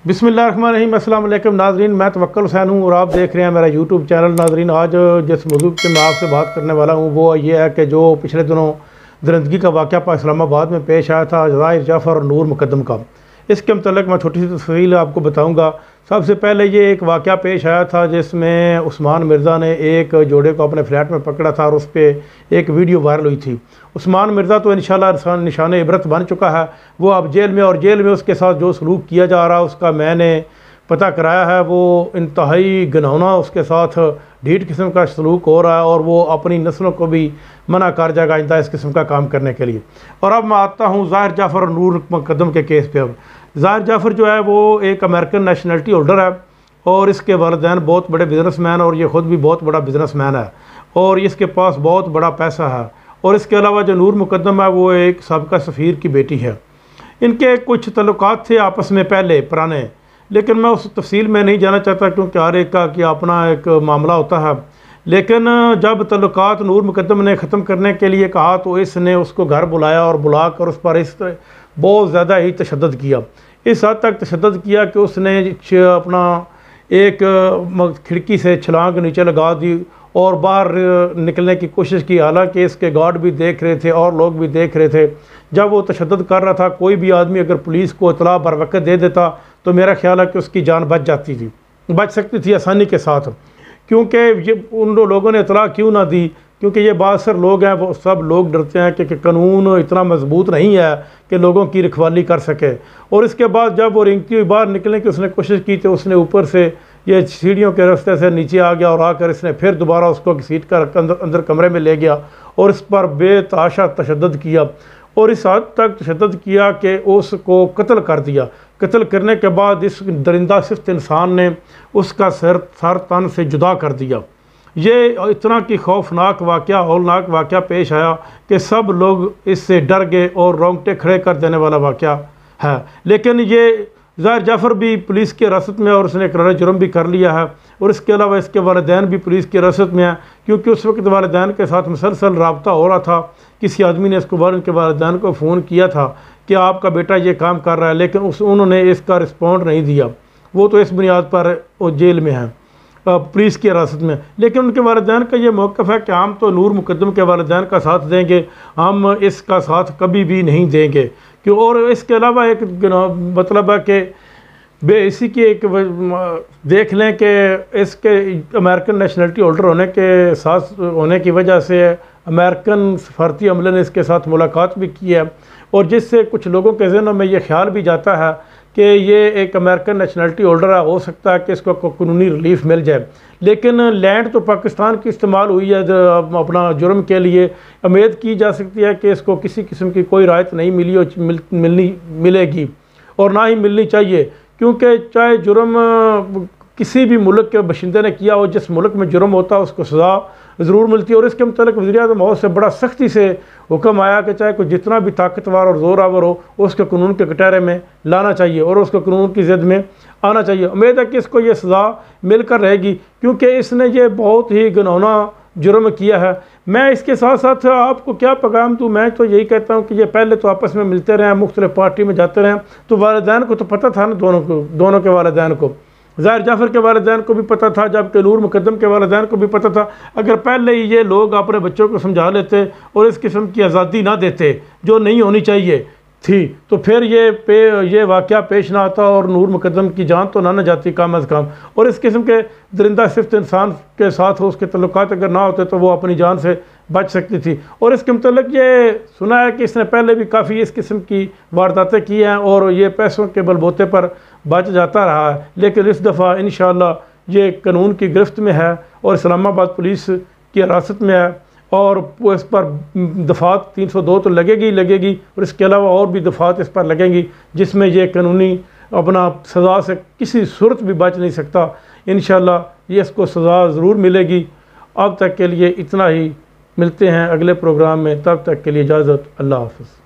बिस्मिल्लाहिर्रहमानिर्रहीम। अस्सलाम वालेकुम नाज़रीन, मैं तवक्कुल हुसैन हूँ और आप देख रहे हैं मेरा यूट्यूब चैनल। नाज़रीन, आज जिस मौजूद पे मैं आपसे बात करने वाला हूँ वो ये है कि जो पिछले दिनों दरिंदगी का वाक़या इस्लामाबाद में पेश आया था, ज़ाहिर जाफ़र और नूर मुकद्दम का, इसके मतलब मैं छोटी सी तफसील आपको बताऊँगा। सबसे पहले ये एक वाक़या पेश आया था जिसमें उस्मान मिर्ज़ा ने एक जोड़े को अपने फ्लैट में पकड़ा था और उस पर एक वीडियो वायरल हुई थी। उस्मान मिर्ज़ा तो इंशाअल्लाह निशान इबरत बन चुका है, वो अब जेल में, और जेल में उसके साथ जो सलूक किया जा रहा है उसका मैंने पता कराया है, वो इंतहाई घिनौना उसके साथ ढीठ किस्म का सलूक हो रहा है और वो अपनी नस्लों को भी मना कर जाएगा आइंदा इस किस्म का काम करने के लिए। और अब मैं आता हूँ ज़ाहिर जाफ़र और नूर मुकद्दम के केस पे। अब ज़ाहिर जाफ़र जो है वो एक अमेरिकन नेशनलिटी होल्डर है और इसके वालिदैन बहुत बड़े बिजनेसमैन और ये ख़ुद भी बहुत बड़ा बिजनेसमैन है और इसके पास बहुत बड़ा पैसा है। और इसके अलावा जो नूर मुकद्दम है वो एक साबिक़ा सफ़ीर की बेटी है। इनके कुछ तल्लुकात थे आपस में पहले पुराने, लेकिन मैं उस तफसील में नहीं जाना चाहता क्योंकि हर एक का कि अपना एक मामला होता है। लेकिन जब तल्लुकात नूर मुकद्दम ने ख़त्म करने के लिए कहा तो इसने उसको घर बुलाया और बुलाकर उस पर इस बहुत ज़्यादा ही तशद्दुद किया। इस हद तक तशद्दुद किया कि उसने अपना एक खिड़की से छलांग नीचे लगा दी और बाहर निकलने की कोशिश की, हालांकि इसके गार्ड भी देख रहे थे और लोग भी देख रहे थे। जब वो तशद्दुद कर रहा था, कोई भी आदमी अगर पुलिस को इतला बर वक्त दे देता तो मेरा ख्याल है कि उसकी जान बच सकती थी आसानी के साथ। क्योंकि ये उन लोगों ने इतला क्यों ना दी, क्योंकि ये बासर लोग हैं, वो सब लोग डरते हैं कि कानून इतना मजबूत नहीं है कि लोगों की रखवाली कर सके। और इसके बाद जब वो रेंगती हुई बाहर निकलने की उसने कोशिश की तो उसने ऊपर से ये सीढ़ियों के रास्ते से नीचे आ गया और आकर इसने फिर दोबारा उसको घसीट कर अंदर कमरे में ले गया और इस पर बेतहाशा तशद्दुद किया और इस हद तक तशद्दुद किया कि उसको कत्ल कर दिया। कत्ल करने के बाद इस दरिंदा सिफ्त इंसान ने उसका सर तन से जुदा कर दिया। ये इतना कि खौफनाक वाक़या, हौलनाक वाक़या पेश आया कि सब लोग इससे डर गए और रोंगटे खड़े कर देने वाला वाक़या है। लेकिन ये ज़ाहिर जाफ़र भी पुलिस की हिरासत में और उसने इक़रार जुर्म भी कर लिया है और इसके अलावा इसके वालिदैन भी पुलिस की हिरासत में हैं, क्योंकि उस वक्त वालिदैन के साथ मुसलसल रब्ता हो रहा था। किसी आदमी ने इसको बार उनके वालिदैन को फ़ोन किया था कि आपका बेटा ये काम कर रहा है, लेकिन उन्होंने इसका रिस्पॉन्ड नहीं दिया। वो तो इस बुनियाद पर वो जेल में हैं पुलिस की हिरासत में। लेकिन उनके वालिदैन का ये मौक़िफ़ है कि हम तो नूर मुकद्दम के वालिदैन का साथ देंगे, हम इसका साथ कभी भी नहीं देंगे। क्यों? और इसके अलावा एक मतलब है कि इसी की एक देख लें कि इसके अमेरिकन नेशनलिटी होल्डर होने के साथ होने की वजह से अमेरिकन सफारती अमले ने इसके साथ मुलाकात भी की है और जिससे कुछ लोगों के ज़हनों में ये ख्याल भी जाता है कि ये एक अमेरिकन नेशनलिटी होल्डर है, हो सकता है कि इसको कानूनी रिलीफ मिल जाए। लेकिन लैंड तो पाकिस्तान की इस्तेमाल हुई है अपना जुर्म के लिए, उम्मीद की जा सकती है कि इसको किसी किस्म की कोई राहत नहीं मिलेगी और ना ही मिलनी चाहिए, क्योंकि चाहे जुर्म किसी भी मुल्क के बशिंदे ने किया हो, जिस मुल्क में जुर्म होता है उसको सज़ा ज़रूर मिलती है। और इसके मतलब वज़ीर-ए-आज़म हाउस से बड़ा सख्ती से हुक्म आया कि चाहे कोई जितना भी ताकतवर और ज़ोरावर हो उसको कानून के कटहरे में लाना चाहिए और उसको कानून की ज़िद में आना चाहिए। उम्मीद है कि इसको ये सज़ा मिलकर रहेगी, क्योंकि इसने ये बहुत ही घिनौना जुर्म किया है। मैं इसके साथ साथ आपको क्या पैगाम दूँ, मैं तो यही कहता हूँ कि ये पहले तो आपस में मिलते रहें, मुख्तलिफ पार्टी में जाते रहें, तो वालिदैन को तो पता था ना, दोनों के वालिदैन को, ज़ाहिर जाफ़र के वालिदैन को भी पता था, जबकि नूर मुकद्दम के वालिदैन को भी पता था। अगर पहले ही ये लोग अपने बच्चों को समझा लेते और इस किस्म की आज़ादी ना देते जो नहीं होनी चाहिए थी, तो फिर ये वाक़या पेश ना आता और नूर मुकद्दम की जान तो ना जाती कम अज़ कम। और इस किस्म के दरिंदा सिफ्त इंसान के साथ उसके तल्लुकात अगर ना होते तो वो अपनी जान से बच सकती थी। और इसके मतलब ये सुना है कि इसने पहले भी काफ़ी इस किस्म की वारदातें की हैं और ये पैसों के बलबूते पर बच जाता रहा है। लेकिन इस दफ़ा इंशाअल्लाह ये कानून की गिरफ्त में है और इस्लामाबाद पुलिस की हिरासत में है और इस पर दफ़ात 302 तो लगेगी और इसके अलावा और भी दफ़ात इस पर लगेंगी जिसमें ये कानूनी अपना सज़ा से किसी सूरत भी बच नहीं सकता। इंशाअल्लाह ये इसको सज़ा ज़रूर मिलेगी। अब तक के लिए इतना ही, मिलते हैं अगले प्रोग्राम में, तब तक के लिए इजाज़त, अल्लाह हाफ़िज़।